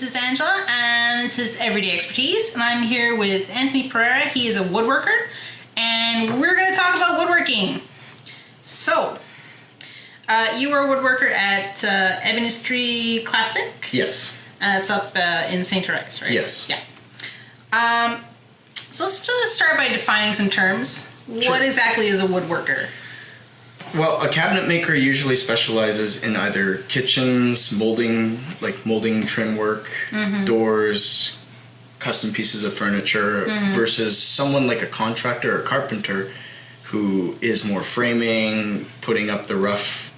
This is Angela, and this is Everyday Expertise, and I'm here with Anthony Pereira. He is a woodworker, and we're going to talk about woodworking. So, you were a woodworker at Menuiserie Classic? Yes. And that's up in St. Therese, right? Yes. Yeah. So let's just start by defining some terms. Sure. What exactly is a woodworker? Well, a cabinet maker usually specializes in either kitchens, molding trim work, doors, custom pieces of furniture, versus someone like a contractor or carpenter who is more framing, putting up the rough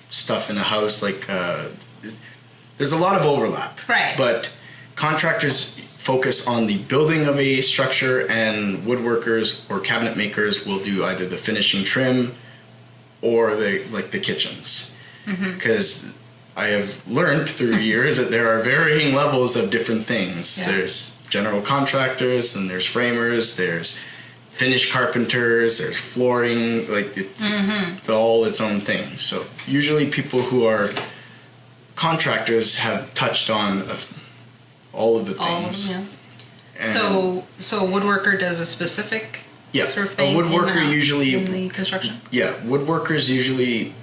stuff in a house. There's a lot of overlap. Right. But contractors focus on the building of a structure, and woodworkers or cabinet makers will do either the finishing trim or the kitchens. Because I have learned through years that there are varying levels of different things. Yeah. There's general contractors, and there's framers, there's finish carpenters, there's flooring, it's all its own thing. So usually people who are contractors have touched on all of the things. All of them, yeah. So a woodworker does a specific sort of thing. A woodworker usually in the construction. Yeah, woodworkers usually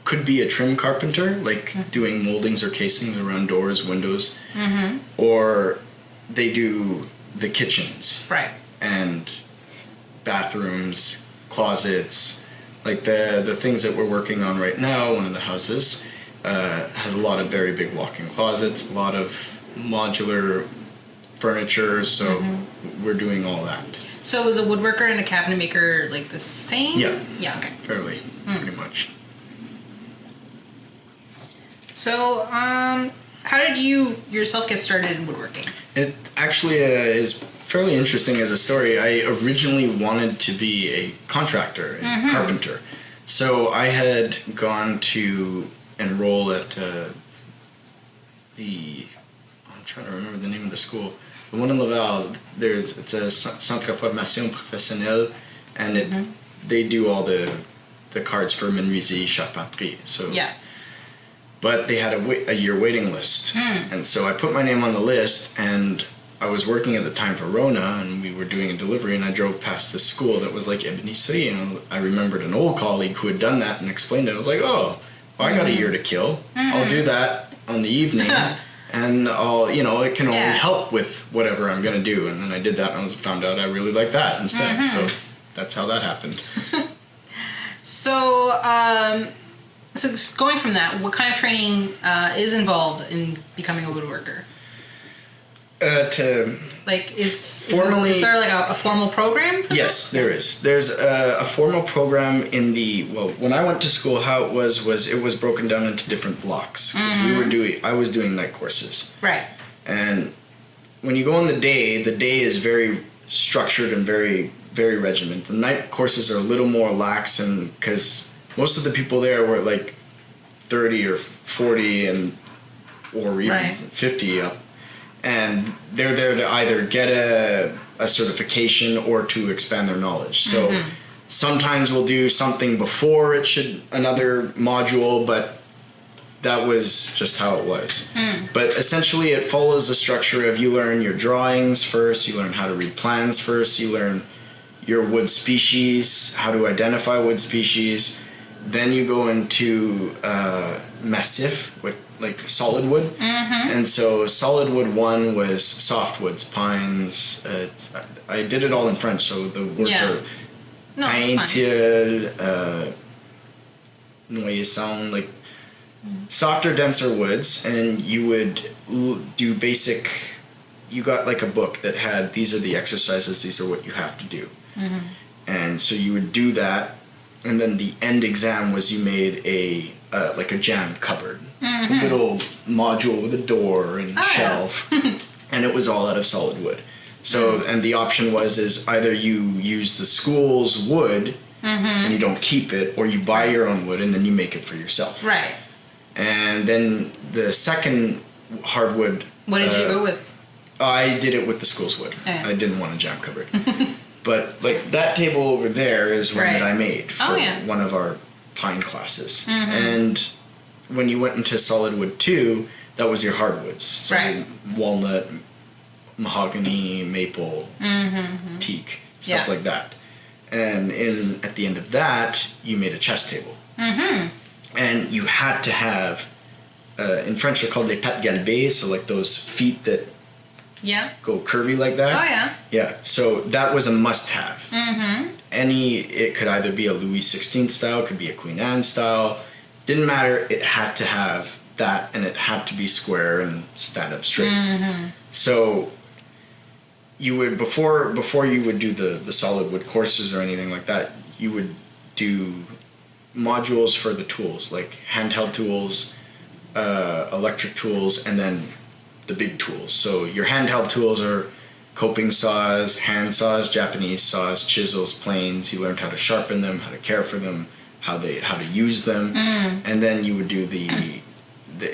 could be a trim carpenter, doing moldings or casings around doors, windows, or they do the kitchens, right, and bathrooms, closets, like the things that we're working on right now. One of the houses has a lot of very big walk-in closets, a lot of modular furniture, so we're doing all that. So is a woodworker and a cabinet maker like the same? Yeah. Yeah, okay. Fairly, pretty much. So, how did you yourself get started in woodworking? It actually is fairly interesting as a story. I originally wanted to be a contractor, a carpenter. So I had gone to enroll at I'm trying to remember the name of the school. The one in Laval, it's a Centre de Formation Professionnelle, and they do all the cards for Menuiserie, carpentry. So yeah. But they had a year waiting list, and so I put my name on the list, and I was working at the time for Rona, and we were doing a delivery, and I drove past this school that was like Menuiserie, and I remembered an old colleague who had done that and explained it. I was like, oh, well, I got a year to kill. I'll do that on the evening. And it can only help with whatever I'm going to do. And then I did that, and I found out I really like that instead. So that's how that happened. So going from that, what kind of training is involved in becoming a woodworker? Is there like a formal program for Yes, that? there is. There's a formal program when I went to school, how it was it was broken down into different blocks. Because I was doing night courses. Right. And when you go on the day is very structured and very, very regimented. The night courses are a little more lax, and because most of the people there were like 30 or 40 or even 50 up. And they're there to either get a certification or to expand their knowledge. So sometimes we'll do something before another module, but that was just how it was. But essentially it follows the structure of you learn your drawings first, you learn how to read plans first, you learn your wood species, how to identify wood species. Then you go into massif, with solid wood. And so solid wood 1 was softwoods, pines. I did it all in French, so the words are pine, tilleul, noyer, softer, denser woods. And you would do basic. You got like a book that had, these are the exercises, these are what you have to do. And so you would do that, and then the end exam was you made a jam cupboard. A little module with a door and shelf. And it was all out of solid wood. So, and the option is either you use the school's wood and you don't keep it, or you buy your own wood and then you make it for yourself. Right. And then the second hardwood... What did you go with? I did it with the school's wood. Oh, yeah. I didn't want a jam cupboard. But that table over there is one that I made for one of our pine classes. And when you went into solid wood 2, that was your hardwoods. So right. walnut, mahogany, maple, teak, stuff like that. And at the end of that, you made a chess table. And you had to have, in French they're called les pattes galbées, so like those feet that go curvy like that. Oh, yeah. Yeah, so that was a must-have. It could either be a Louis XVI style, could be a Queen Anne style. Didn't matter, it had to have that, and it had to be square and stand up straight. So you would, before you would do the solid wood courses or anything like that, you would do modules for the tools, like handheld tools, electric tools, and then the big tools. So your handheld tools are coping saws, hand saws, Japanese saws, chisels, planes. You learned how to sharpen them, how to care for them, how to use them. And then you would do the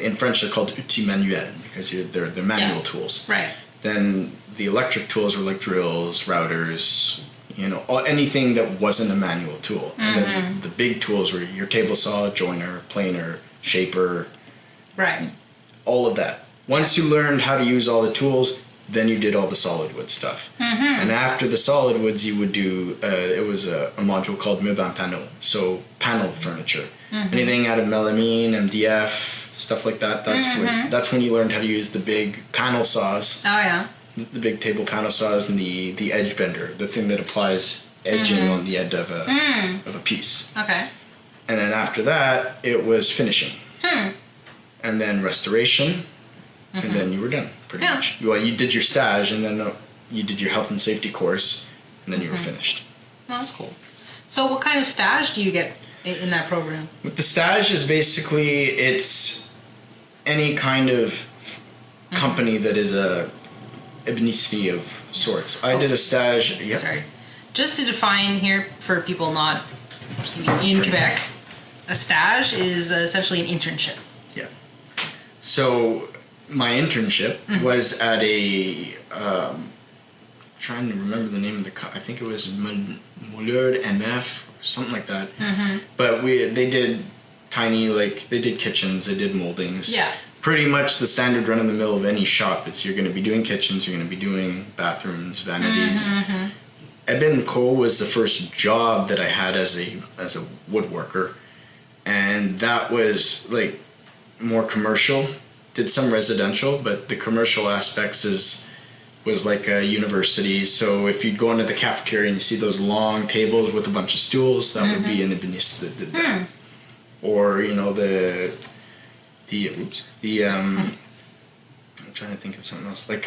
in French they're called outils manuels because they're manual tools. Right. Then the electric tools were like drills, routers, anything that wasn't a manual tool. And then the big tools were your table saw, joiner, planer, shaper. Right. All of that. Once you learned how to use all the tools, then you did all the solid wood stuff. And after the solid woods, you would do, it was a module called meuble en panneau, so panel furniture. Anything out of melamine, MDF, stuff like that. That's when you learned how to use the big panel saws. Oh, yeah. The big table panel saws and the edge bender, the thing that applies edging on the end of a piece. Okay. And then after that, it was finishing. And then restoration. And then you were done, pretty much. Well, you did your stage, and then you did your health and safety course, and then you were finished. Oh, that's cool. So what kind of stage do you get in that program? With the stage is basically, it's any kind of company that is a Menuiserie of sorts. I did a stage... Yeah. Sorry. Just to define here for people not in Quebec, a stage is essentially an internship. Yeah. So... my internship was at a trying to remember the name of I think it was Menuiserie MF or something like that. But they did they did kitchens, they did moldings. Yeah. Pretty much the standard run of the mill of any shop is you're going to be doing kitchens, you're going to be doing bathrooms, vanities. Eben Co was the first job that I had as a woodworker, and that was like more commercial. Did some residential, but the commercial aspects was like a university. So if you'd go into the cafeteria and you see those long tables with a bunch of stools, that would be an ébéniste that did that. Or I'm trying to think of something else. Like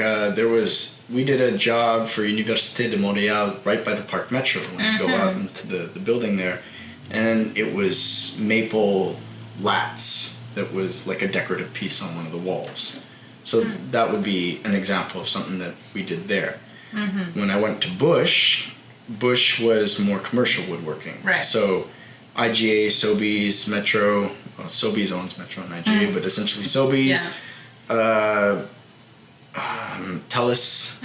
we did a job for Université de Montréal right by the Parc Metro when you go out into the building there, and it was maple lats. That was like a decorative piece on one of the walls. So that would be an example of something that we did there. When I went to Bush was more commercial woodworking. Right. So IGA, Sobeys, Metro, well, Sobeys owns Metro and IGA, but essentially Sobeys, Telus,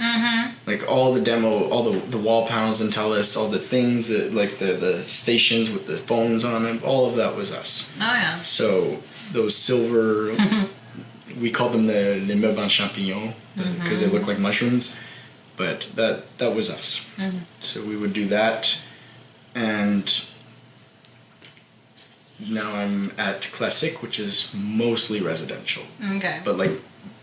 like all the wall panels in Telus, all the things that like the stations with the phones on them, all of that was us. Oh, yeah. So those silver, we called them les meubles en champignon because they look like mushrooms, but that was us. So we would do that, and now I'm at Classic, which is mostly residential. Okay. But like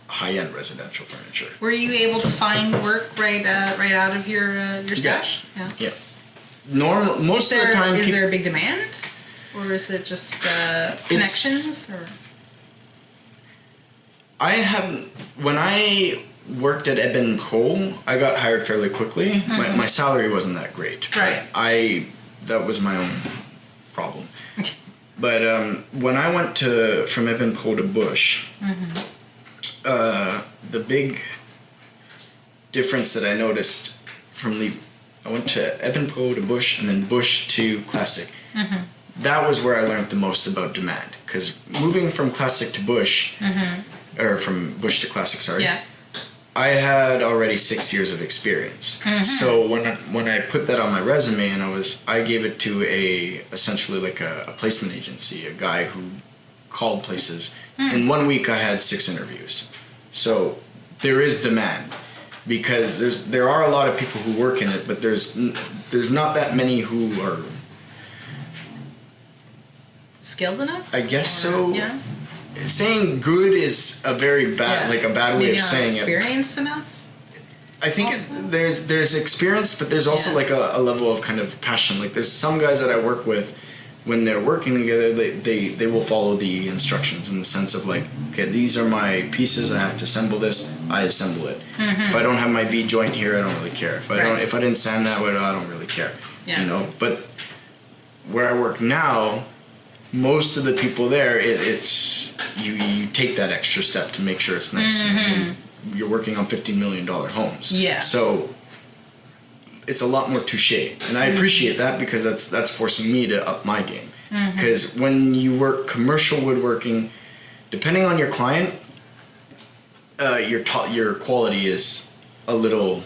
high-end residential furniture. Were you able to find work right out of your stash? Yeah. Most of the time. Is there a big demand? Or is it just connections? When I worked at Eben Co, I got hired fairly quickly. My salary wasn't that great. Right. That was my own problem. But when I went from Eben Co to Bush, the big difference that I noticed I went to Eben Co to Bush and then Bush to Classic. That was where I learned the most about demand, because moving from Classic to Bush, or from Bush to Classic, sorry, I had already 6 years of experience. So when I put that on my resume, and I gave it to essentially like a placement agency, a guy who called places. In 1 week, I had 6 interviews. So there is demand because there are a lot of people who work in it, but there's not that many who are skilled enough. I guess so. Yeah. Saying good is a very bad, like a bad way of saying it. Experienced enough. I think there's experience, but there's also like a level of kind of passion. Like there's some guys that I work with, when they're working together, they will follow the instructions in the sense of like, okay, these are my pieces. I have to assemble this. I assemble it. If I don't have my V joint here, I don't really care. If I didn't sand that way, I don't really care. Yeah. You know. But where I work now, most of the people there, it's you take that extra step to make sure it's nice. I mean, you're working on $15 million homes. Yeah. So it's a lot more touche, and I appreciate that because that's forcing me to up my game. Because when you work commercial woodworking, depending on your client, your quality is a little,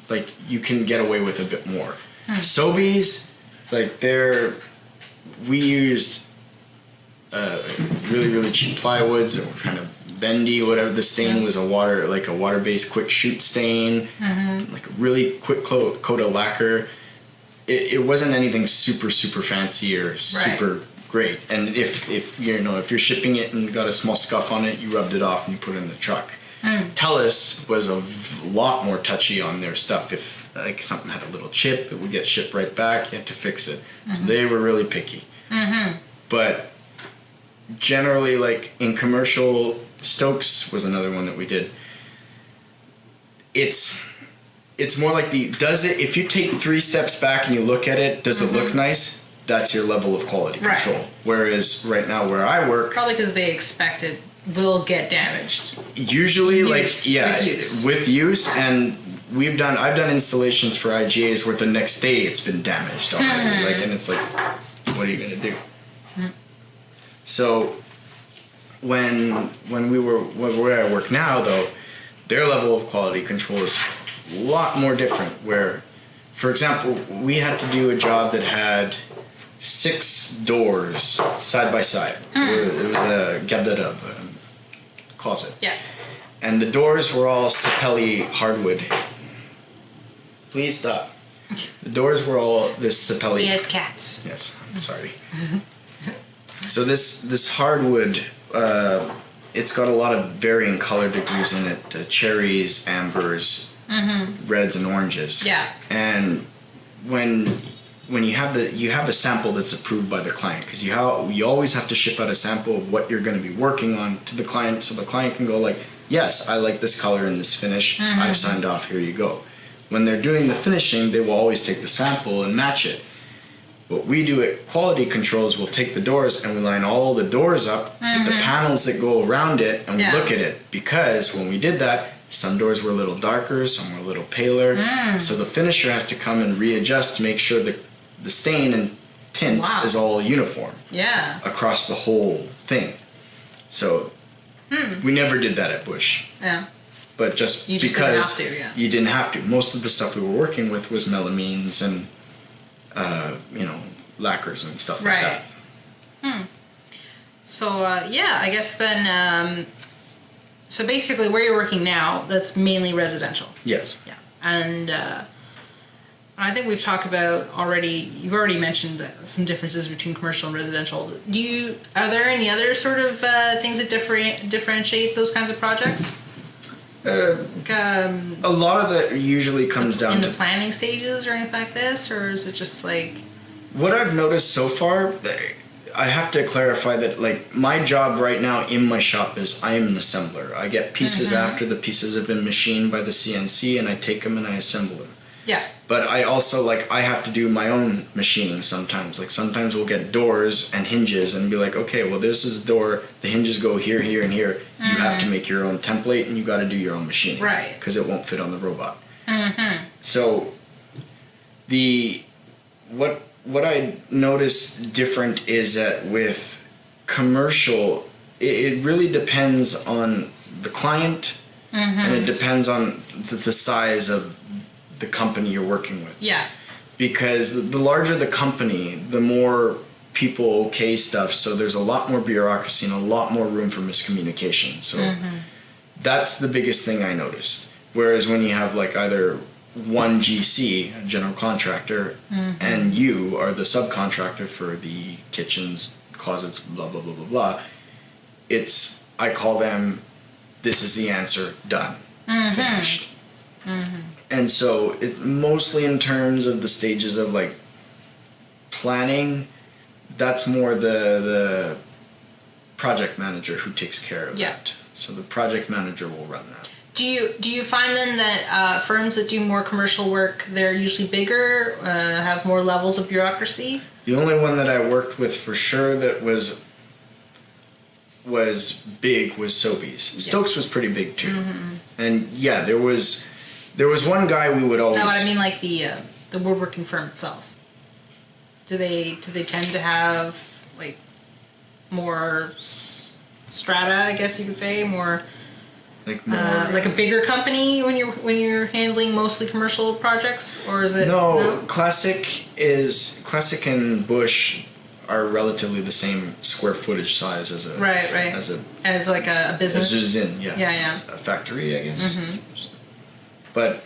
like, you can get away with a bit more. Sobeys, like we used really, really cheap plywoods that were kind of bendy, whatever. The stain was a water-based quick shoot stain, like a really quick coat of lacquer. It wasn't anything super, super fancy or super great. And if you're shipping it and got a small scuff on it, you rubbed it off and you put it in the truck. Telus was a lot more touchy on their stuff. If like something had a little chip, it would get shipped right back. You had to fix it. So they were really picky. But generally, like in commercial, Stokes was another one that we did. It's more like if you take 3 steps back and you look at it, does it look nice? That's your level of quality control. Whereas right now where I work, probably because they expect it will get damaged. Usually, with use, and I've done installations for IGAs where the next day it's been damaged already. And it's like, what are you gonna do? So when we were where I work now, though, their level of quality control is a lot more different. Where, for example, we had to do a job that had 6 doors side by side. It was a garde-robe closet. Yeah. And the doors were all Sapelli hardwood. Please stop. The doors were all this Sapelli. He has cats. Yes, I'm sorry. So this hardwood, it's got a lot of varying color degrees in it: cherries, ambers, reds, and oranges. Yeah. And when you have a sample that's approved by the client, because you always have to ship out a sample of what you're going to be working on to the client, so the client can go like, yes, I like this color and this finish. I've signed off. Here you go. When they're doing the finishing, they will always take the sample and match it. What we do at quality controls, we'll take the doors and we line all the doors up with the panels that go around it, and we look at it. Because when we did that, some doors were a little darker, some were a little paler. So the finisher has to come and readjust to make sure that the stain and tint is all uniform across the whole thing. So we never did that at Bush. Yeah. But just because you didn't have to. Most of the stuff we were working with was melamines and lacquers and stuff like that. So I guess then so basically where you're working now, that's mainly residential. Yes. Yeah. And I think we've talked about already, you've already mentioned some differences between commercial and residential. Are there any other sort of things that differentiate those kinds of projects? A lot of that usually comes down to... In the planning stages or anything like this? Or is it just like... What I've noticed so far, I have to clarify that like my job right now in my shop is I am an assembler. I get pieces after the pieces have been machined by the CNC, and I take them and I assemble them. Yeah. But I also I have to do my own machining sometimes. Like sometimes we'll get doors and hinges and be like, okay, well this is a door, the hinges go here, here, and here. You have to make your own template and you got to do your own machining. Right. Because it won't fit on the robot. So what I notice different is that with commercial, it really depends on the client and it depends on the size of the company you're working with. Yeah. Because the larger the company, the more people okay stuff, so there's a lot more bureaucracy and a lot more room for miscommunication. So that's the biggest thing I noticed. Whereas when you have like either one GC, a general contractor, and you are the subcontractor for the kitchens, closets, blah, blah, blah, blah, blah, I call them, this is the answer, done, finished. And so it mostly in terms of the stages of like planning, that's more the project manager who takes care of that. So the project manager will run that. Do you find then that firms that do more commercial work, they're usually bigger, have more levels of bureaucracy? The only one that I worked with for sure that was big was Sobeys. Stokes was pretty big too. And yeah, there was one guy we would always... No, I mean like the woodworking firm itself. Do they tend to have like more strata, I guess you could say, more like more like a bigger company when you're handling mostly commercial projects, or is it no? Classic and Bush are relatively the same square footage size as a as like a business. As in, yeah. A factory, I guess. But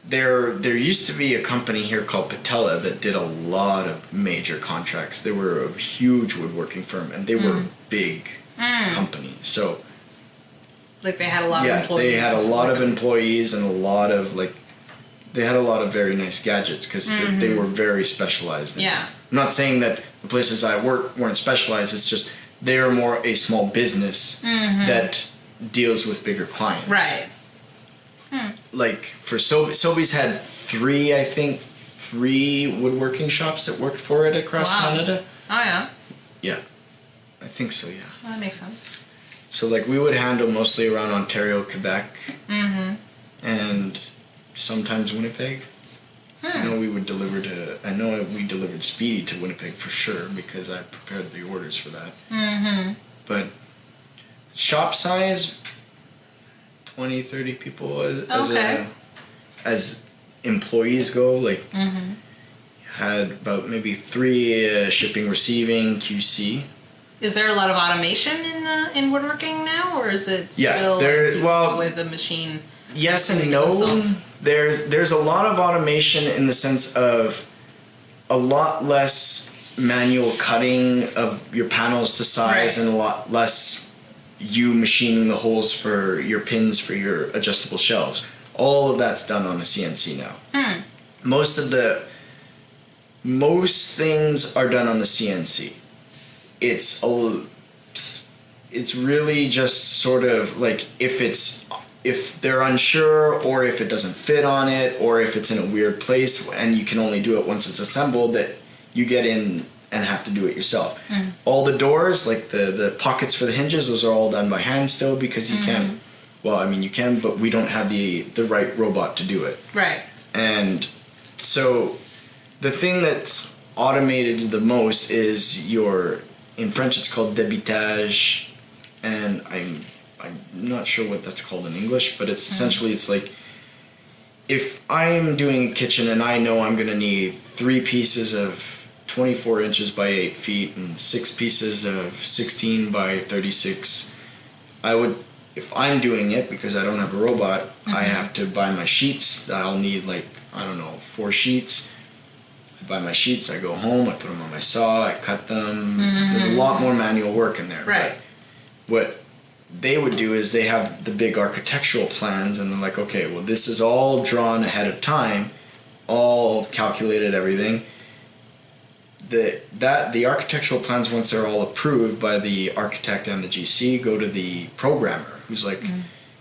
there used to be a company here called Patella that did a lot of major contracts. They were a huge woodworking firm, and they were a big company. So, like they had a lot of employees. They had a lot of employees and a lot of they had a lot of very nice gadgets because they were very specialized. I'm not saying that the places I work weren't specialized. It's just they're more a small business that deals with bigger clients. Right. Like for Sobeys had three woodworking shops that worked for it across Canada. Oh yeah. Yeah, I think so. Yeah. Well, that makes sense. So like we would handle mostly around Ontario, Quebec, and sometimes Winnipeg. I know we delivered Speedy to Winnipeg for sure because I prepared the orders for that. But shop size, 20, 30 people as employees go. Like had about maybe 3 shipping, receiving, QC. Is there a lot of automation in woodworking now, or is it still with the machine? Yes and no. There's a lot of automation in the sense of a lot less manual cutting of your panels to size and a lot less you machining the holes for your pins for your adjustable shelves. All of that's done on a CNC now. Most things are done on the CNC. It's really just sort of like if they're unsure or if it doesn't fit on it or if it's in a weird place and you can only do it once it's assembled, that you get in and have to do it yourself. All the doors, like the pockets for the hinges, those are all done by hand still because you can't. Well, I mean you can, but we don't have the right robot to do it. Right. And so the thing that's automated the most is in French it's called débitage, and I'm not sure what that's called in English, but it's essentially it's like if I'm doing a kitchen and I know I'm going to need 3 pieces of 24 inches by 8 feet and 6 pieces of 16 by 36, if I'm doing it because I don't have a robot, I have to buy my sheets. I'll need 4 sheets. I buy my sheets, I go home, I put them on my saw, I cut them. There's a lot more manual work in there. Right. But what they would do is they have the big architectural plans and they're like, okay, well this is all drawn ahead of time, all calculated, everything. The architectural plans, once they're all approved by the architect and the GC, go to the programmer who's like,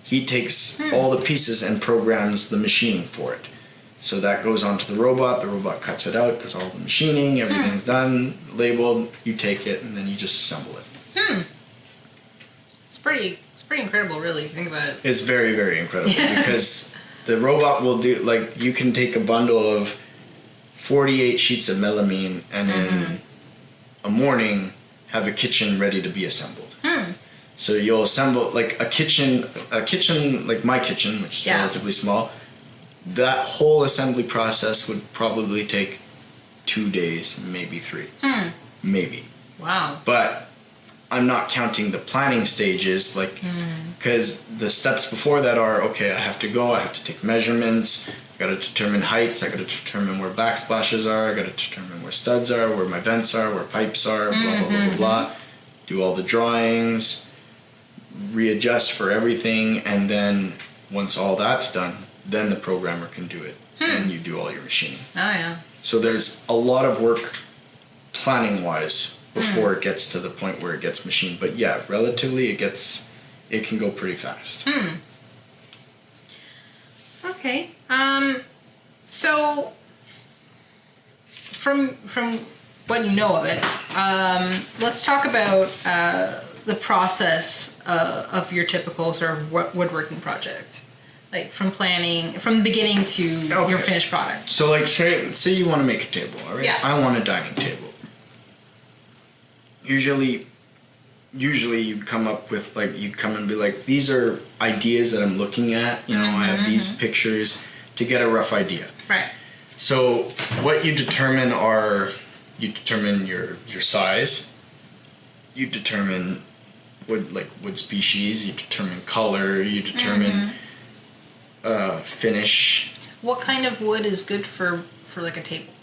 he takes all the pieces and programs the machining for it. So that goes onto the robot cuts it out, does all the machining, everything's done, labeled, you take it, and then you just assemble it. It's pretty incredible, really, if you think about it. It's very, very incredible because the robot will do, like, you can take a bundle of 48 sheets of melamine and in a morning have a kitchen ready to be assembled. So you'll assemble, like, a kitchen like my kitchen, which is relatively small. That whole assembly process would probably take 2 days, maybe 3. maybe. Wow. But I'm not counting the planning stages, like, because the steps before that are, okay, I have to take measurements, I got to determine heights, I got to determine where backsplashes are, I got to determine where studs are, where my vents are, where pipes are, blah, blah, blah, blah, blah. Do all the drawings, readjust for everything, and then once all that's done, then the programmer can do it, and you do all your machining. Oh, yeah. So there's a lot of work planning-wise before it gets to the point where it gets machined. But yeah, relatively it can go pretty fast. Okay. So from what you know of it, let's talk about the process of your typical sort of woodworking project. Like from planning, from the beginning to your finished product. So like say you want to make a table, all right? Yeah. I want a dining table. Usually you'd come up with you'd come and be like, these are ideas that I'm looking at, I have these pictures to get a rough idea. Right. So what you determine your size, you determine wood species, you determine color, you determine finish. What kind of wood is good for like a table?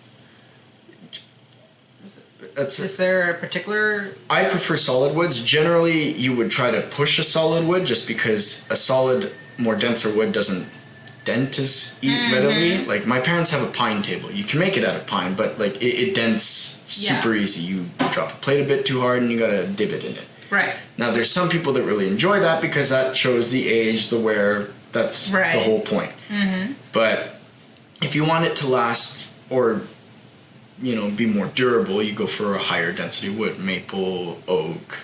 Is there a particular... I prefer solid woods. Generally, you would try to push a solid wood just because a solid, more denser wood doesn't dent as readily. Like my parents have a pine table. You can make it out of pine, but it dents super easy. You drop a plate a bit too hard and you got a divot in it. Right. Now, there's some people that really enjoy that because that shows the age, the wear. That's the whole point. But if you want it to last or be more durable, you go for a higher density wood, maple, oak,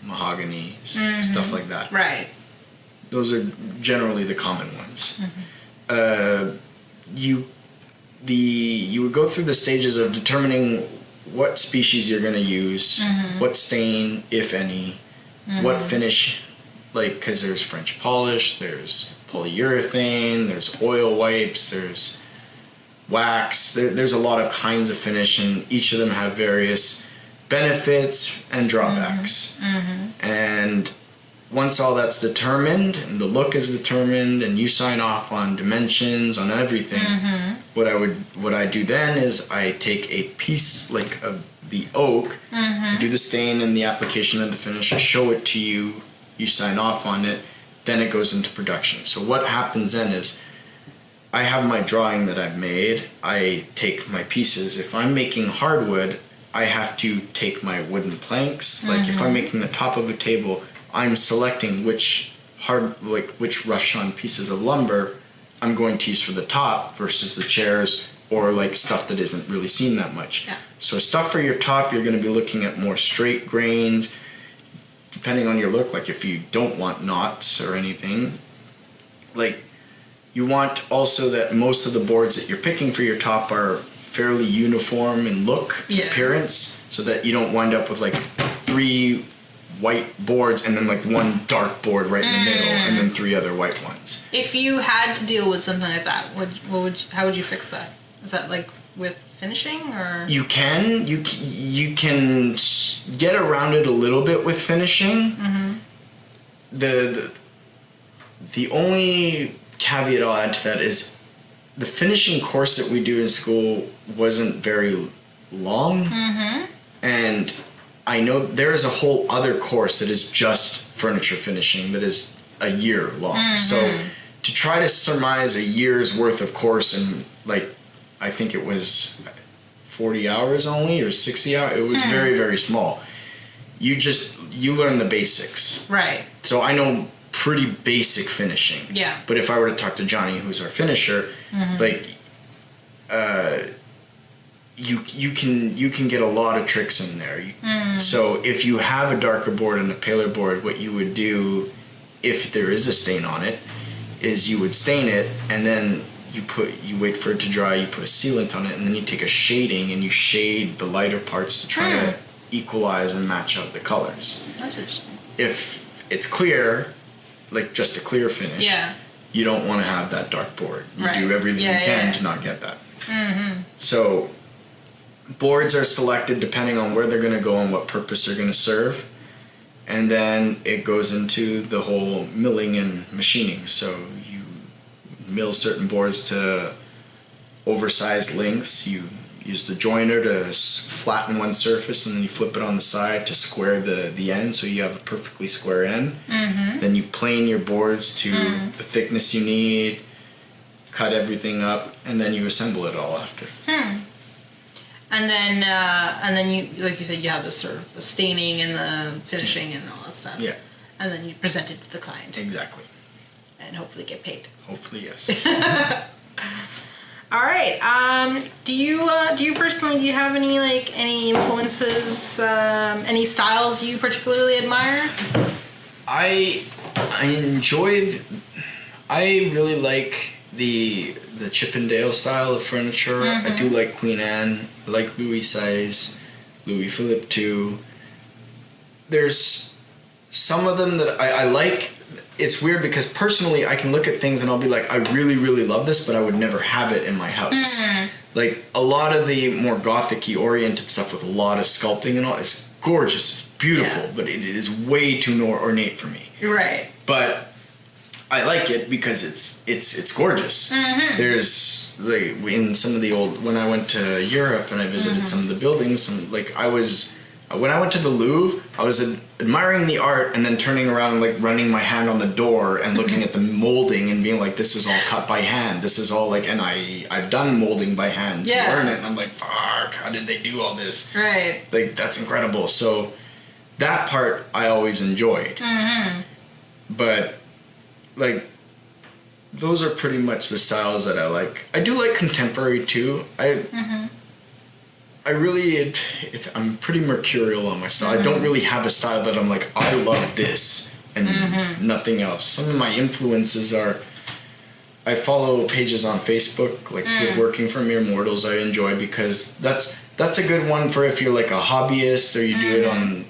mahogany, stuff like that. Right. Those are generally the common ones. You would go through the stages of determining what species you're going to use, what stain, if any, what finish, because there's French polish, there's polyurethane, there's oil wipes, there's wax, there's a lot of kinds of finish, and each of them have various benefits and drawbacks. And once all that's determined, and the look is determined, and you sign off on dimensions, on everything, what I do then is I take a piece of the oak, I do the stain and the application of the finish, I show it to you, you sign off on it, then it goes into production. So what happens then is I have my drawing that I've made, I take my pieces. If I'm making hardwood, I have to take my wooden planks. Like if I'm making the top of a table, I'm selecting which rough-sawn pieces of lumber I'm going to use for the top versus the chairs or stuff that isn't really seen that much. Yeah. So stuff for your top, you're going to be looking at more straight grains, depending on your look, if you don't want knots or anything. You want also that most of the boards that you're picking for your top are fairly uniform in look, appearance, so that you don't wind up with 3 white boards and then one dark board right in the middle and then 3 other white ones. If you had to deal with something like that, how would you fix that? Is that with finishing or? You can get around it a little bit with finishing. The only caveat I'll add to that is the finishing course that we do in school wasn't very long, and I know there is a whole other course that is just furniture finishing that is a year long. So to try to surmise a year's worth of course in I think it was 40 hours only or 60 hours. It was very, very small. You learn the basics. Right. So I know pretty basic finishing. Yeah. But if I were to talk to Johnny, who's our finisher, you can get a lot of tricks in there. So if you have a darker board and a paler board, what you would do, if there is a stain on it, is you would stain it and then you wait for it to dry, you put a sealant on it, and then you take a shading and you shade the lighter parts to try to equalize and match out the colors. That's interesting. If it's clear, just a clear finish, you don't want to have that dark board. You do everything you can to not get that. So boards are selected depending on where they're going to go and what purpose they're going to serve. And then it goes into the whole milling and machining. So you mill certain boards to oversized lengths. You use the joiner to flatten one surface, and then you flip it on the side to square the end, so you have a perfectly square end. Mm-hmm. Then you plane your boards to the thickness you need, cut everything up, and then you assemble it all after. And then you, like you said, you have the sort of the staining and the finishing and all that stuff. Yeah. And then you present it to the client. Exactly. And hopefully get paid. Hopefully, yes. All right. Do you personally, do you have any influences, any styles you particularly admire? I really like the Chippendale style of furniture. Mm-hmm. I do like Queen Anne. I like Louis size, Louis Philippe II. There's some of them that I like. It's weird because personally I can look at things and I'll be like, I really, really love this, but I would never have it in my house. Mm-hmm. Like a lot of the more Gothic-y oriented stuff with a lot of sculpting and all, it's gorgeous, it's beautiful, but it is way too ornate for me. Right. But I like it because it's gorgeous. Mm-hmm. There's like in some of the old, when I went to Europe and I visited some of the buildings, when I went to the Louvre, I was admiring the art and then turning around, like running my hand on the door and looking at the molding and being like, this is all cut by hand. This is all like, and I've done molding by hand to learn it. And I'm like, fuck, how did they do all this? Right. Like, that's incredible. So that part I always enjoyed. Mm-hmm. But like, those are pretty much the styles that I like. I do like contemporary too. I really, I'm pretty mercurial on my style. I don't really have a style that I'm like, I love this and nothing else. Some of my influences are, I follow pages on Facebook, like Woodworking for Mere Mortals I enjoy because that's a good one for if you're like a hobbyist or you do it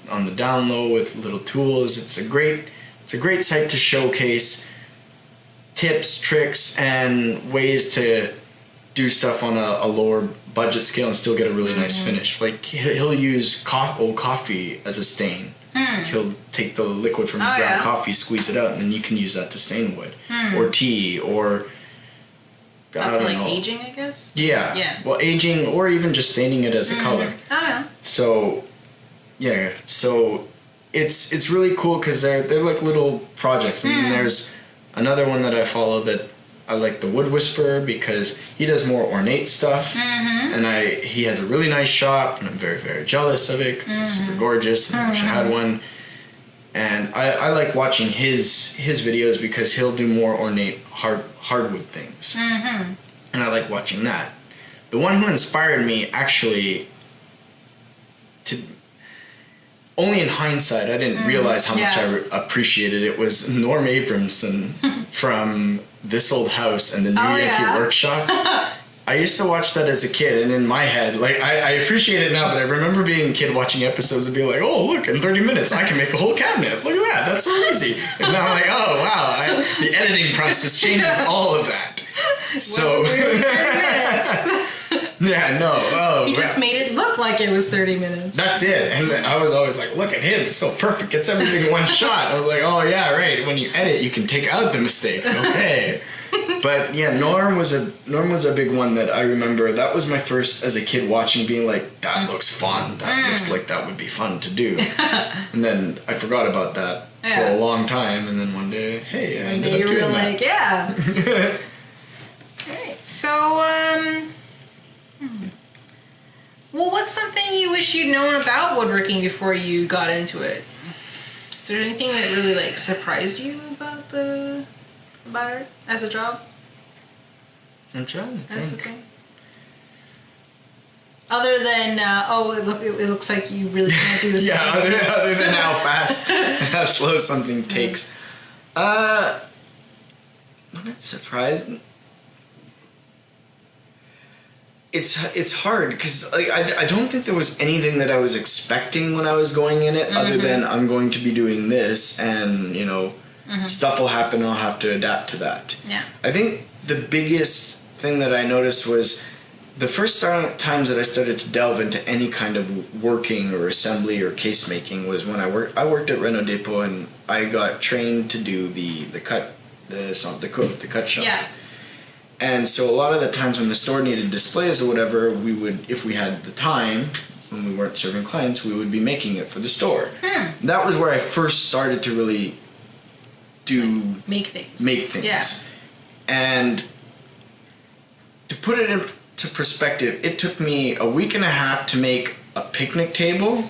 on the down low with little tools. It's a great site to showcase tips, tricks, and ways to do stuff on a lower budget scale and still get a really nice finish. Like he'll use old coffee as a stain. He'll take the liquid from ground coffee, squeeze it out, and then you can use that to stain wood or tea or I don't know. Aging, I guess. Yeah. Well, aging or even just staining it as a color. Oh yeah. So yeah, so it's really cool because they're like little projects. And then there's another one that I follow that I like, the Wood Whisperer, because he does more ornate stuff, and he has a really nice shop, and I'm very, very jealous of it because it's super gorgeous, and I wish I had one. And I like watching his videos because he'll do more ornate hardwood things, and I like watching that. The one who inspired me actually to. Only in hindsight, I didn't realize how much I appreciated it. Was Norm Abramson from This Old House and the New Yankee Workshop. I used to watch that as a kid, and in my head, like I appreciate it now, but I remember being a kid watching episodes and being like, "Oh, look! In 30 minutes, I can make a whole cabinet. Look at that! That's so easy." And now I'm like, "Oh, wow! The editing process changes all of that." So. Wasn't really 30 minutes. Yeah, no. Oh, he just made it look like it was 30 minutes. That's it. And I was always like, look at him. It's so perfect. Gets everything in one shot. I was like, oh, yeah, right. When you edit, you can take out the mistakes. Okay. But, yeah, Norm was a big one that I remember. That was my first, as a kid, watching, being like, that looks fun. That looks like that would be fun to do. And then I forgot about that for a long time. And then one day, hey, I ended up doing that. Like, yeah. Right. So, well, what's something you wish you'd known about woodworking before you got into it? Is there anything that really like surprised you about it as a job? I'm trying to think. That's the thing. Other than it looks like you really can't do this. Yeah, other than how fast, how slow something takes. What surprised me? It's hard because like I don't think there was anything that I was expecting when I was going in it, other than I'm going to be doing this, and stuff will happen. I'll have to adapt to that. Yeah. I think the biggest thing that I noticed was the first times that I started to delve into any kind of working or assembly or case making was when I worked at Renault Depot, and I got trained to do the cut shop. Yeah. And so a lot of the times when the store needed displays or whatever, we would, if we had the time, when we weren't serving clients, we would be making it for the store. That was where I first started to really make things. Yeah. And to put it into perspective, it took me a week and a half to make a picnic table,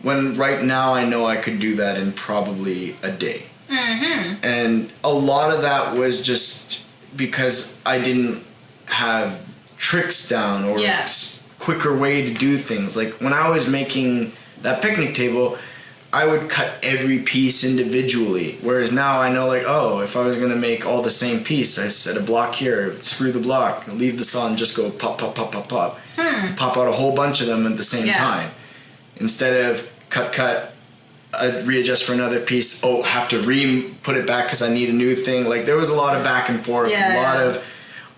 when right now I know I could do that in probably a day. Mm-hmm. And a lot of that was just because I didn't have tricks down or quicker way to do things. Like when I was making that picnic table, I would cut every piece individually. Whereas now I know, like, oh, if I was going to make all the same piece, I set a block here, screw the block, leave this on, just go pop, pop, pop, pop, pop. Pop out a whole bunch of them at the same time. Instead of cut, readjust for another piece, have to put it back because I need a new thing. Like, there was a lot of back and forth,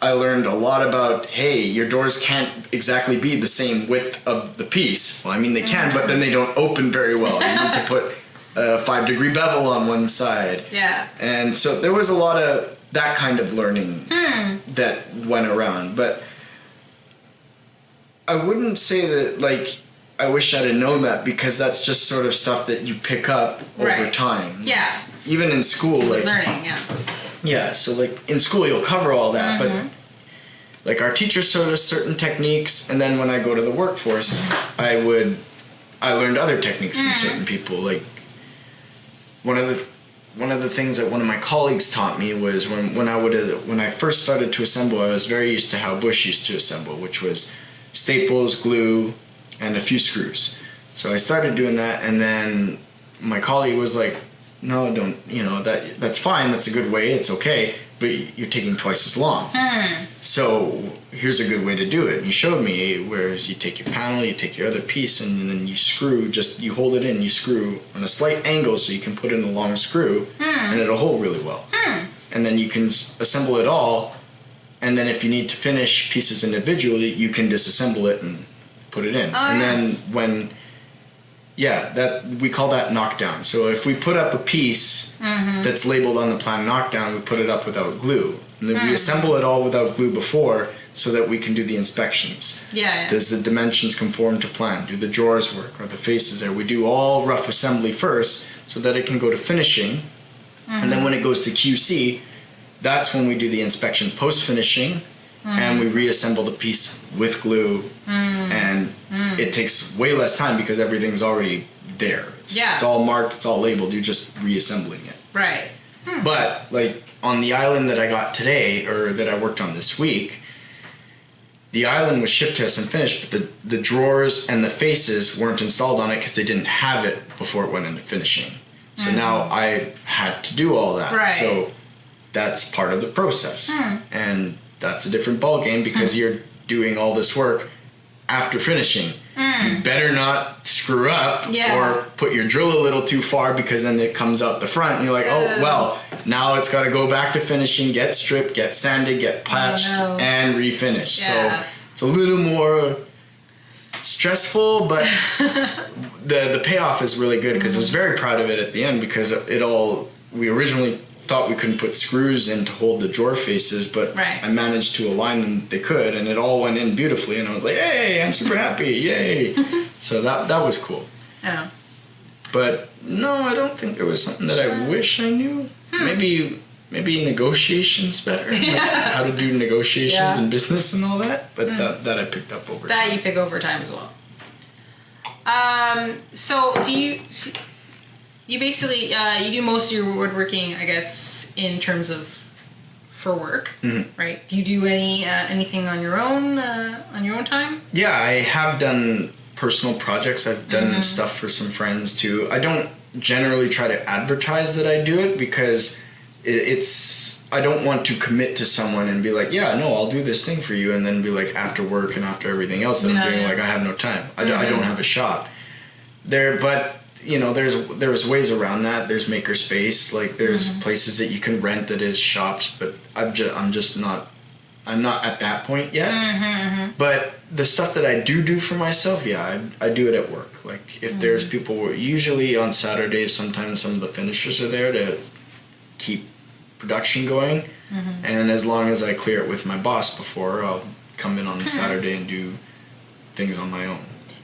I learned a lot about, hey, your doors can't exactly be the same width of the piece. Well, I mean, they can, but then they don't open very well. You need to put a 5-degree bevel on one side. Yeah. And so there was a lot of that kind of learning that went around. But I wouldn't say that, like, I wish I'd have known that, because that's just sort of stuff that you pick up over time. Yeah. Even in school, like... Learning, Yeah, so like in school you'll cover all that, but like our teachers showed us certain techniques, and then when I go to the workforce, I learned other techniques from certain people. Like one of the things that one of my colleagues taught me was when I first started to assemble, I was very used to how Bush used to assemble, which was staples, glue, and a few screws. So I started doing that, and then my colleague was like, no, don't, that's fine, that's a good way, it's okay, but you're taking twice as long. So here's a good way to do it. And he showed me where you take your panel, you take your other piece, and then you screw, you hold it in, you screw on a slight angle so you can put in a long screw, and it'll hold really well. And then you can assemble it all, and then if you need to finish pieces individually, you can disassemble it and put it in. Then that we call that knockdown. So if we put up a piece that's labeled on the plan knockdown, we put it up without glue. And then we assemble it all without glue before, so that we can do the inspections. Does the dimensions conform to plan? Do the drawers work? Are the faces there? We do all rough assembly first, so that it can go to finishing. And then when it goes to QC, that's when we do the inspection post-finishing, and we reassemble the piece with glue, and it takes way less time because everything's already there. It's all marked, it's all labeled, you're just reassembling it. Right. But, like, on the island that I got today, or that I worked on this week, the island was shipped to us and finished, but the drawers and the faces weren't installed on it because they didn't have it before it went into finishing. So now I had to do all that. Right. So that's part of the process. And that's a different ballgame, because you're doing all this work after finishing. You better not screw up or put your drill a little too far, because then it comes out the front and you're like, oh, well, now it's got to go back to finishing, get stripped, get sanded, get patched, and refinished. So it's a little more stressful, but the payoff is really good, because I was very proud of it at the end, because we originally thought we couldn't put screws in to hold the drawer faces, but I managed to align them, they could, and it all went in beautifully, and I was like, hey, I'm super happy, yay. So that was cool. Yeah. But no, I don't think there was something that I wish I knew. Maybe negotiations better, like how to do negotiations in business and all that, but that I picked up over time. That you pick over time as well. So do you basically you do most of your woodworking, I guess, in terms of for work, right? Do you do anything on your own time? Yeah, I have done personal projects. I've done stuff for some friends too. I don't generally try to advertise that I do it, because I don't want to commit to someone and be like, yeah, no, I'll do this thing for you, and then be like, after work and after everything else that I'm doing, like, I have no time. I don't have a shop there, but there's ways around that. There's makerspace, like there's places that you can rent that is shops, but I'm just not I'm not at that point yet. But the stuff that I do for myself, I do it at work. Like if there's people, usually on Saturdays, sometimes some of the finishers are there to keep production going. And as long as I clear it with my boss before, I'll come in on a Saturday and do things on my own.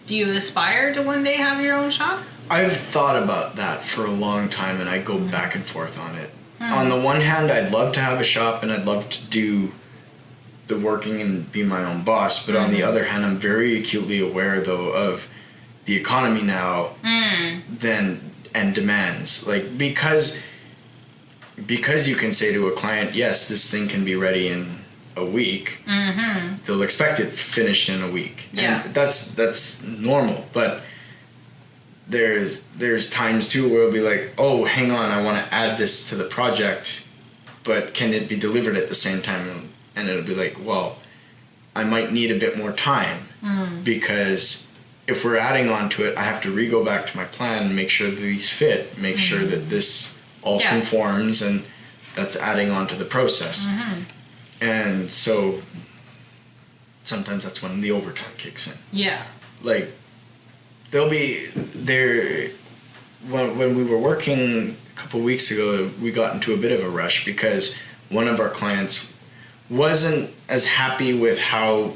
Do you aspire to one day have your own shop? I've thought about that for a long time, and I go back and forth on it. On the one hand, I'd love to have a shop and I'd love to do the working and be my own boss, but on the other hand, I'm very acutely aware though of the economy now and demands. Like because you can say to a client, yes, this thing can be ready in a week, they'll expect it finished in a week. Yeah. And that's normal, but there's times too where it'll be like, oh, hang on, I want to add this to the project, but can it be delivered at the same time? And it'll be like, well, I might need a bit more time because if we're adding on to it, I have to go back to my plan and make sure that these fit, make sure that this all conforms, and that's adding on to the process. And so sometimes that's when the overtime kicks in. Yeah. Like there'll be there when we were working a couple weeks ago, we got into a bit of a rush because one of our clients wasn't as happy with how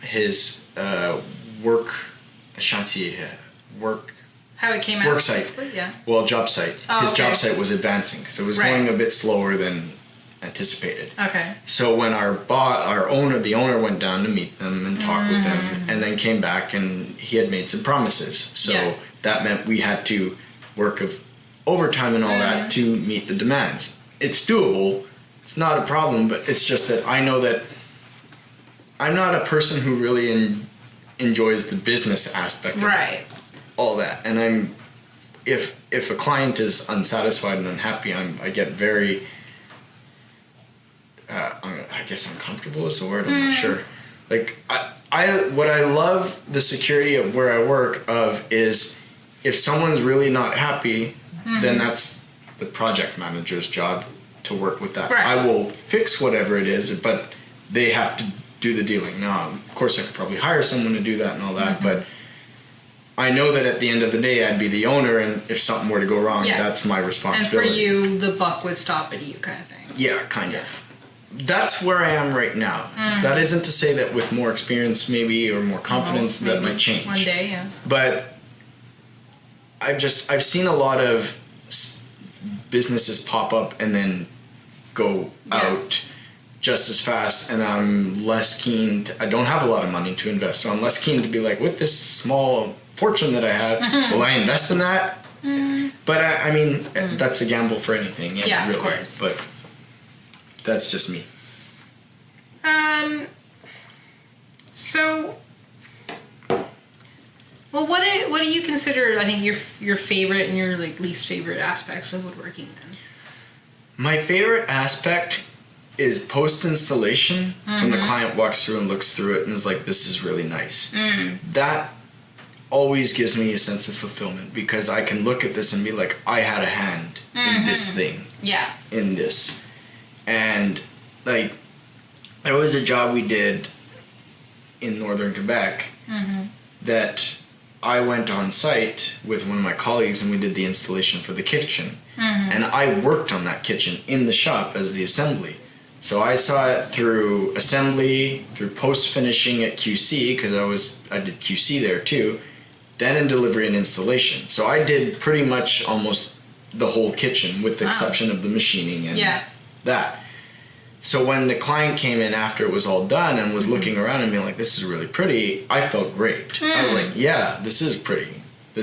his how it came out. Work site. Yeah. Well, job site. Oh, his job site was advancing, so it was going a bit slower than anticipated. Okay. So when the owner went down to meet them and talk with them, and then came back, and he had made some promises. So that meant we had to work of overtime and all that to meet the demands. It's doable. It's not a problem, but it's just that I know that I'm not a person who really enjoys the business aspect of all that. And if a client is unsatisfied and unhappy, I get very, I guess uncomfortable is the word, I'm not sure. Like, what I love the security of where I work of is if someone's really not happy, then that's the project manager's job to work with that. Right. I will fix whatever it is, but they have to do the dealing. Now, of course, I could probably hire someone to do that and all that, but I know that at the end of the day, I'd be the owner, and if something were to go wrong, that's my responsibility. And for you, the buck would stop at you, kind of thing. Yeah, kind of. That's where I am right now. That isn't to say that with more experience, maybe, or more confidence, that might change. One day, yeah. But I've seen a lot of businesses pop up and then go out just as fast, and I'm less keen I don't have a lot of money to invest, so I'm less keen to be like, with this small fortune that I have, will I invest in that? But I mean, that's a gamble for anything. Yeah, really. Of course. But that's just me. So, well, what do you consider, I think, your favorite and your least favorite aspects of woodworking then? My favorite aspect is post-installation, when the client walks through and looks through it and is like, this is really nice. That always gives me a sense of fulfillment, because I can look at this and be like, I had a hand in this thing. Yeah. In this. And, like, there was a job we did in northern Quebec that I went on site with one of my colleagues, and we did the installation for the kitchen. And I worked on that kitchen in the shop as the assembly. So I saw it through assembly, through post-finishing at QC, because I did QC there too, then in delivery and installation. So I did pretty much almost the whole kitchen, with the exception of the machining and that. So when the client came in after it was all done and was looking around and being like, this is really pretty, I felt great. I was like, yeah, this is pretty.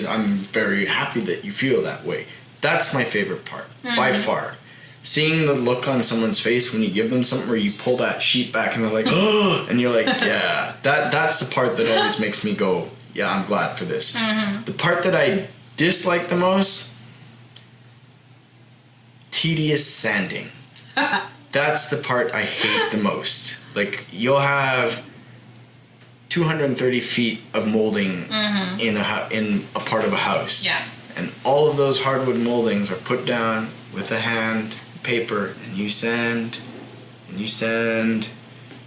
I'm very happy that you feel that way. That's my favorite part, by far. Seeing the look on someone's face when you give them something, where you pull that sheet back and they're like, oh, and you're like, yeah, that's the part that always makes me go, yeah, I'm glad for this. The part that I dislike the most, tedious sanding. That's the part I hate the most. Like, you'll have 230 feet of molding in a part of a house. Yeah. And all of those hardwood moldings are put down with a hand, paper, and you sand, and you sand,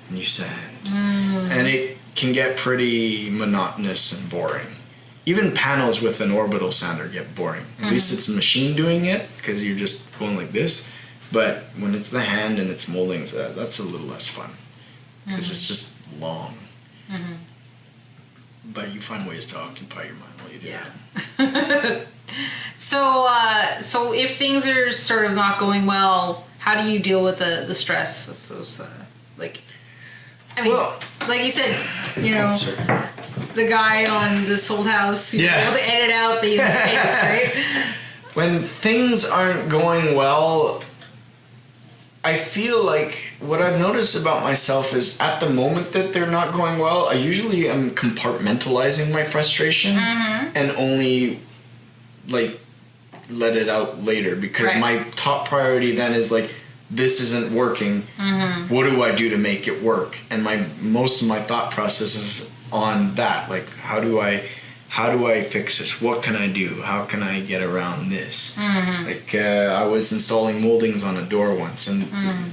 and you sand. And it can get pretty monotonous and boring. Even panels with an orbital sander get boring. At least it's a machine doing it, because you're just going like this. But when it's the hand and it's moldings, that's a little less fun, because it's just long. But you find ways to occupy your mind while you do that. So if things are sort of not going well, how do you deal with the stress of those, like you said, the guy on this old house, you able to edit out the mistakes, right? When things aren't going well, I feel like what I've noticed about myself is at the moment that they're not going well, I usually am compartmentalizing my frustration and only let it out later, because my top priority then is this isn't working. What do I do to make it work? And most of my thought process is on that. How do I fix this? What can I do? How can I get around this? I was installing moldings on a door once, and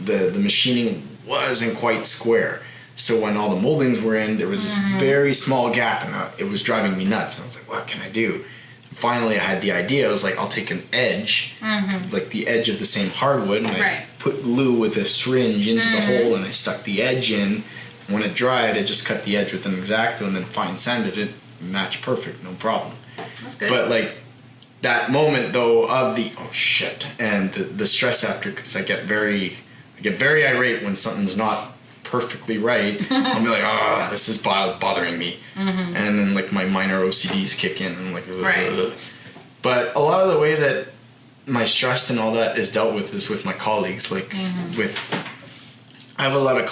the machining wasn't quite square. So when all the moldings were in, there was this very small gap, and it was driving me nuts. And I was like, what can I do? Finally, I had the idea. I was like, I'll take an edge, the edge of the same hardwood, and I put glue with a syringe into the hole, and I stuck the edge in. When it dried, I just cut the edge with an X-Acto and then fine sanded it. Matched perfect, no problem. That's good. But that moment though of the and the stress after, because I get very irate when something's not perfectly right. I'll be like, this is bothering me, and then my minor OCDs kick in, and I'm like, ugh. But a lot of the way that my stress and all that is dealt with is with my colleagues. I have a lot of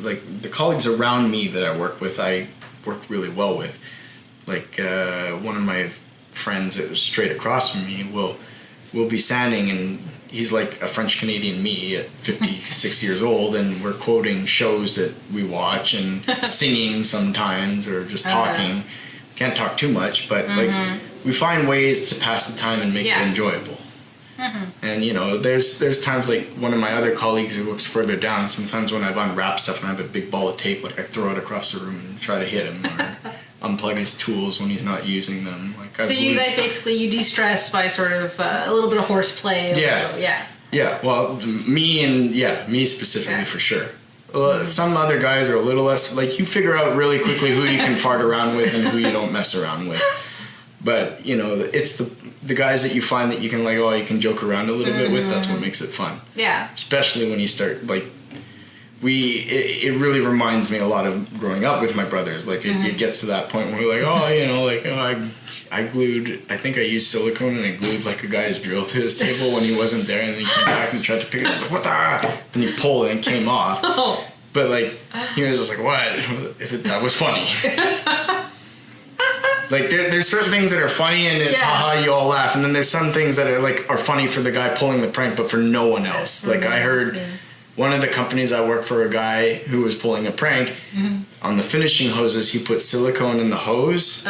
the colleagues around me that I work with, I work really well with. One of my friends that was straight across from me will be sanding, and he's like a French Canadian me at 56 years old, and we're quoting shows that we watch and singing sometimes, or just talking. Can't talk too much, but we find ways to pass the time and make it enjoyable. And there's times one of my other colleagues who works further down, sometimes when I've unwrapped stuff and I have a big ball of tape, I throw it across the room and try to hit him, or unplug his tools when he's not using them. So you guys basically, you de-stress by sort of a little bit of horseplay. Yeah, well, me specifically for sure. Some other guys are a little less, you figure out really quickly who you can fart around with and who you don't mess around with. But, it's the guys that you find that you can you can joke around a little bit with. That's what makes it fun. Yeah. Especially when you start, it really reminds me a lot of growing up with my brothers. It gets to that point where we're I think I used silicone and I glued a guy's drill through his table when he wasn't there, and then he came back and tried to pick it up. I was like, what the? And you pull it and it came off. But he was just what? That was funny. There's certain things that are funny and it's haha, you all laugh, and then there's some things that are funny for the guy pulling the prank, but for no one else. I heard one of the companies I work for, a guy who was pulling a prank on the finishing hoses. He put silicone in the hose.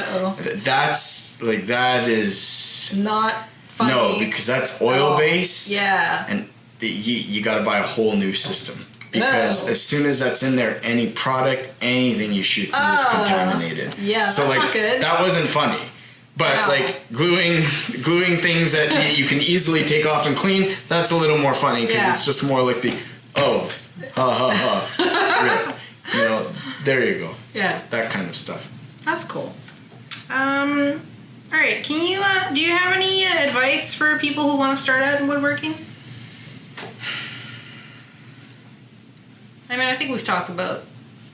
That's that is not funny. No, because that's oil based. Yeah, and you got to buy a whole new system. Because as soon as that's in there, any product, anything you shoot through is contaminated. Yeah, that's not good. That wasn't funny. But gluing things that you can easily take off and clean, that's a little more funny, because it's just more ha ha ha. There you go. Yeah. That kind of stuff. That's cool. All right, can you do you have any advice for people who want to start out in woodworking? I think we've talked about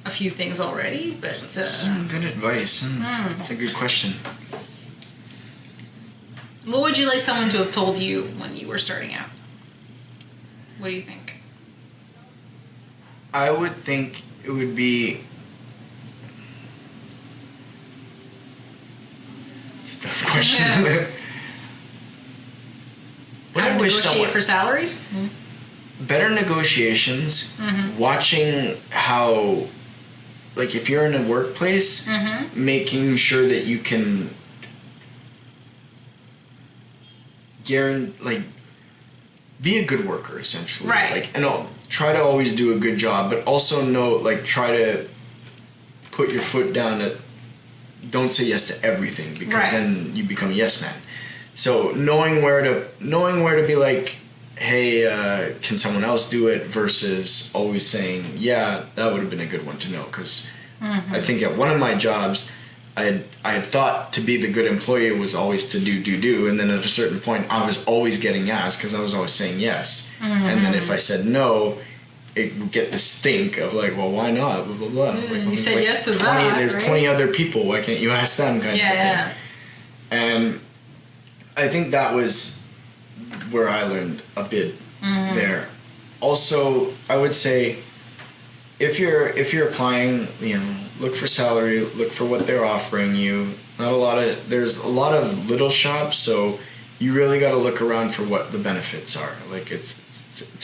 a few things already, but... Some good advice. That's a good question. What would you like someone to have told you when you were starting out? What do you think? I would think it would be... It's a tough question. How to negotiate for salaries? Better negotiations, watching how, if you're in a workplace, making sure that you can be a good worker, essentially. Right. try to always do a good job, but also know, like, try to put your foot down that don't say yes to everything, because then you become a yes man. So knowing where to be like, hey, can someone else do it, versus always saying, yeah, that would have been a good one to know, because I think at one of my jobs, I had thought to be the good employee was always to do, and then at a certain point I was always getting asked because I was always saying yes, and then if I said no, it would get the stink of like, well, why not, blah blah blah. Like, you said like yes to 20, that, there's right? 20 other people, why can't you ask them, kind of thing. And I think that was where I learned a bit there. Also, I would say, if you're applying, look for salary, look for what they're offering you. There's a lot of little shops, so you really got to look around for what the benefits are. Like, it's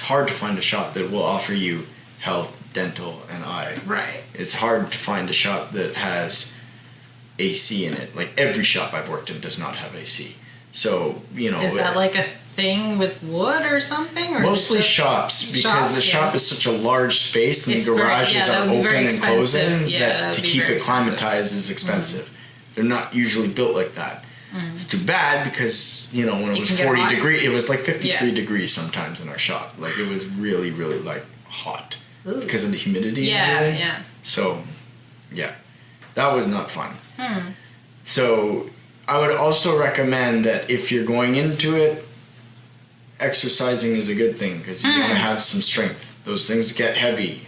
hard to find a shop that will offer you health, dental, and eye. Right. It's hard to find a shop that has AC in it. Like, every shop I've worked in does not have AC. So, Is that like a thing with wood or something? Or mostly shops, because the shop is such a large space, and the garages are open and closing, that to keep it climatized is expensive. They're not usually built like that. It's too bad, because when it was 40 degrees, it was like 53 degrees sometimes in our shop. Like, it was really, really like hot because of the humidity. Yeah. So, that was not fun. So I would also recommend that if you're going into it, exercising is a good thing, because you want to have some strength. Those things get heavy.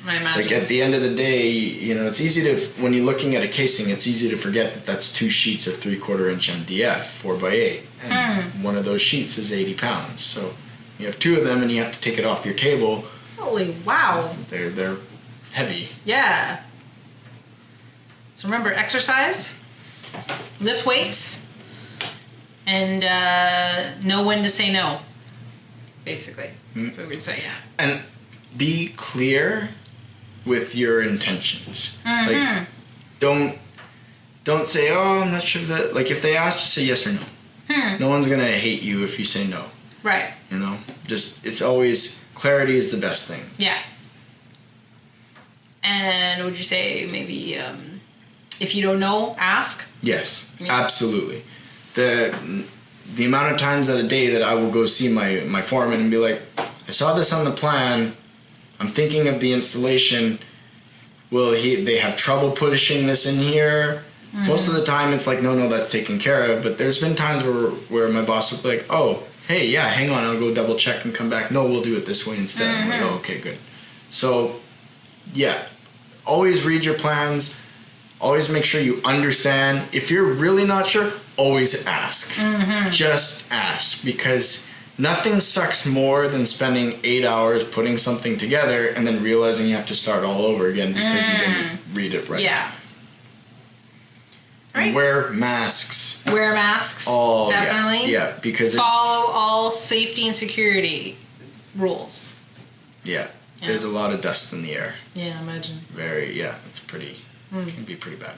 I imagine. Like, at the end of the day, it's easy to, when you're looking at a casing, it's easy to forget that that's 2 sheets of 3/4 inch MDF, 4x8. And one of those sheets is 80 pounds. So you have 2 of them, and you have to take it off your table. Holy wow. They're heavy. Yeah. So remember, exercise, lift weights, and know when to say no, basically. That's what we'd say, And be clear with your intentions. Like, don't say, oh, I'm not sure that, like, if they ask, just say yes or no. No one's gonna hate you if you say no. Right. Just, it's always, clarity is the best thing. Yeah. And would you say maybe if you don't know, ask? Yes, absolutely. The amount of times at a day that I will go see my foreman and be like, I saw this on the plan, I'm thinking of the installation, they have trouble pushing this in here? Most of the time it's like, no, that's taken care of, but there's been times where my boss will be like, oh, hey, yeah, hang on, I'll go double check and come back. No, we'll do it this way instead. I'm like, oh, okay, good. So, always read your plans, always make sure you understand. If you're really not sure, always ask. Just ask, because nothing sucks more than spending 8 hours putting something together and then realizing you have to start all over again because you didn't read it right. Yeah. And wear masks. Wear masks. Oh, definitely. Yeah, because follow all safety and security rules. Yeah, there's a lot of dust in the air. Yeah, imagine. It's pretty, can be pretty bad.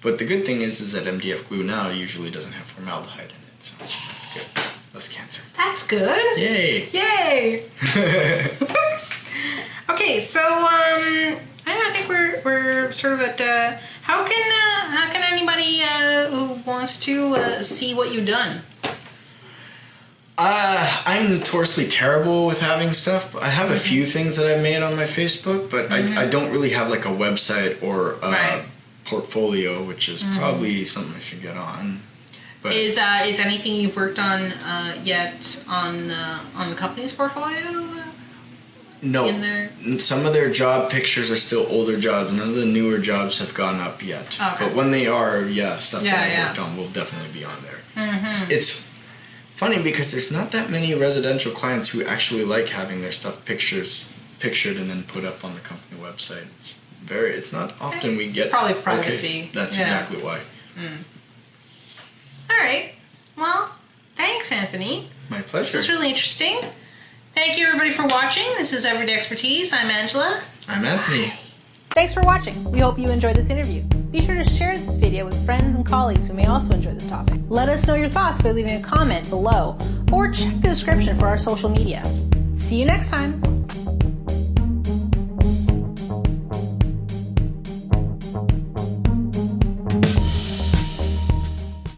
But the good thing is that MDF glue now usually doesn't have formaldehyde in it, so that's good. Less cancer. That's good. Yay. Okay, so I think we're sort of at how can anybody who wants to see what you've done? I'm notoriously terrible with having stuff. I have a few things that I've made on my Facebook, but I don't really have like a website or a portfolio, which is probably something I should get on. But is anything you've worked on yet on the company's portfolio? No. In there? Some of their job pictures are still older jobs. None of the newer jobs have gone up yet. Okay. But when they are, stuff that I worked on will definitely be on there. It's funny because there's not that many residential clients who actually like having their stuff pictured and then put up on the company website. It's not often we get probably privacy. Okay, that's exactly why. All right. Well, thanks, Anthony. My pleasure. This was really interesting. Thank you, everybody, for watching. This is Everyday Expertise. I'm Angela. I'm Anthony. Bye. Thanks for watching. We hope you enjoyed this interview. Be sure to share this video with friends and colleagues who may also enjoy this topic. Let us know your thoughts by leaving a comment below or check the description for our social media. See you next time.